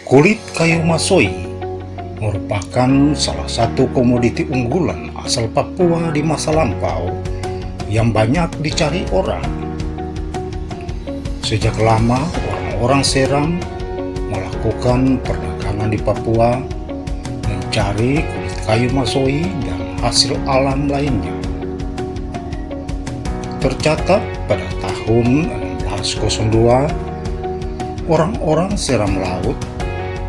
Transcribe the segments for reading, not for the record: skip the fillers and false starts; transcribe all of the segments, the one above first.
Kulit kayu masoi merupakan salah satu komoditi unggulan asal Papua di masa lampau yang banyak dicari orang. Sejak lama orang-orang Seram melakukan perdagangan di Papua, mencari kulit kayu masoi dan hasil alam lainnya. Tercatat pada tahun 1602, orang-orang Seram Laut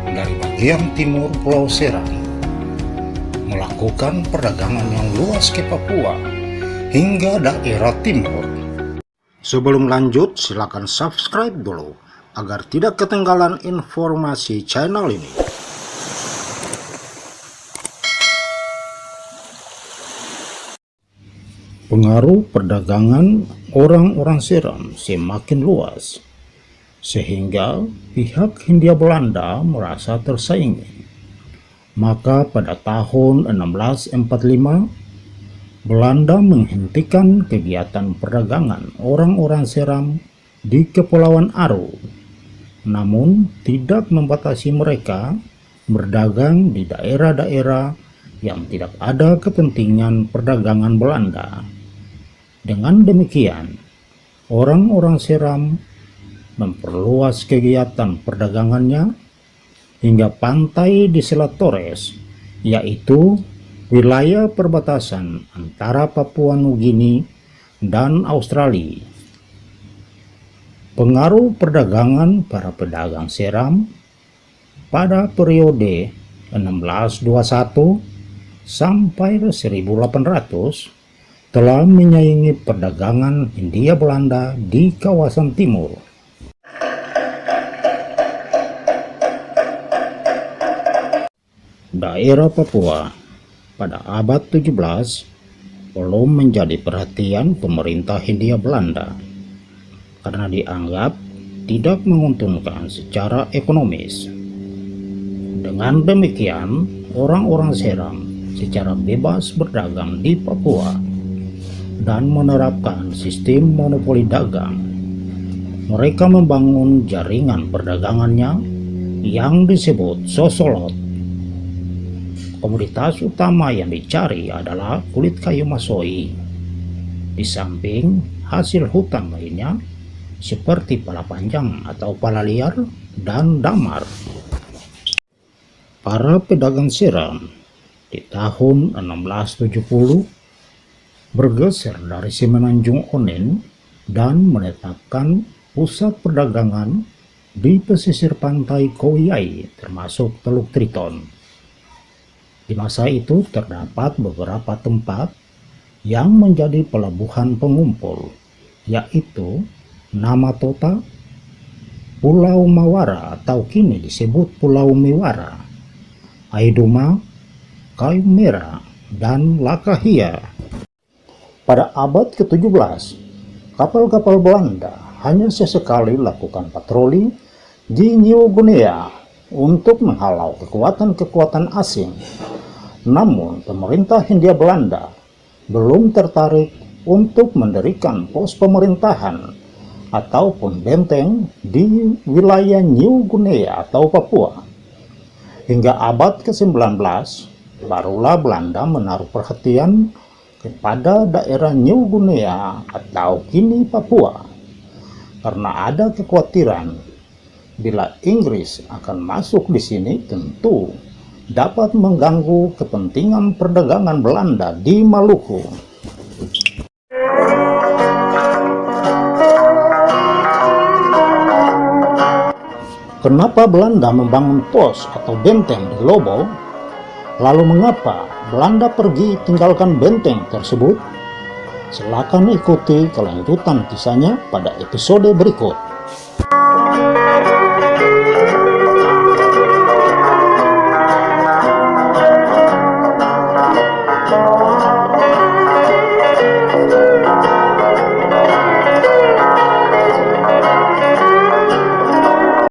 dari bagian timur Pulau Seram melakukan perdagangan yang luas ke Papua hingga daerah timur. Sebelum lanjut, silakan subscribe dulu agar tidak ketinggalan informasi channel ini. Pengaruh perdagangan orang-orang Seram semakin luas, sehingga pihak Hindia Belanda merasa tersaingi. Maka pada tahun 1645, Belanda menghentikan kegiatan perdagangan orang-orang Seram di Kepulauan Aru, namun tidak membatasi mereka berdagang di daerah-daerah yang tidak ada kepentingan perdagangan Belanda. Dengan demikian, orang-orang Seram memperluas kegiatan perdagangannya hingga pantai di Selat Torres, yaitu wilayah perbatasan antara Papua Nugini dan Australia. Pengaruh perdagangan para pedagang Seram pada periode 1621 sampai 1800 telah menyaingi perdagangan Hindia Belanda di kawasan timur. Daerah Papua pada abad 17 belum menjadi perhatian pemerintah Hindia Belanda karena dianggap tidak menguntungkan secara ekonomis. Dengan demikian, orang-orang Seram secara bebas berdagang di Papua dan menerapkan sistem monopoli dagang. Mereka membangun jaringan perdagangannya yang disebut Sosolot. Komoditas utama yang dicari adalah kulit kayu masoi, di samping hasil hutan lainnya seperti pala panjang atau pala liar dan damar. Para pedagang Seram di tahun 1670 bergeser dari Semenanjung Onen dan menetapkan pusat perdagangan di pesisir pantai Kouyai termasuk Teluk Triton. Di masa itu terdapat beberapa tempat yang menjadi pelabuhan pengumpul, yaitu Namatota, Pulau Mawara atau kini disebut Pulau Miwara, Aiduma, Kayu Merah, dan Lakahia. Pada abad ke-17, kapal-kapal Belanda hanya sesekali lakukan patroli di New Guinea untuk menghalau kekuatan-kekuatan asing. Namun, pemerintah Hindia Belanda belum tertarik untuk mendirikan pos pemerintahan ataupun benteng di wilayah New Guinea atau Papua. Hingga abad ke-19, barulah Belanda menaruh perhatian kepada daerah New Guinea atau kini Papua, karena ada kekhawatiran bila Inggris akan masuk di sini tentu dapat mengganggu kepentingan perdagangan Belanda di Maluku. Kenapa Belanda membangun pos atau benteng di Lobo? Lalu mengapa Belanda pergi tinggalkan benteng tersebut? Silakan ikuti kelanjutan kisahnya pada episode berikut.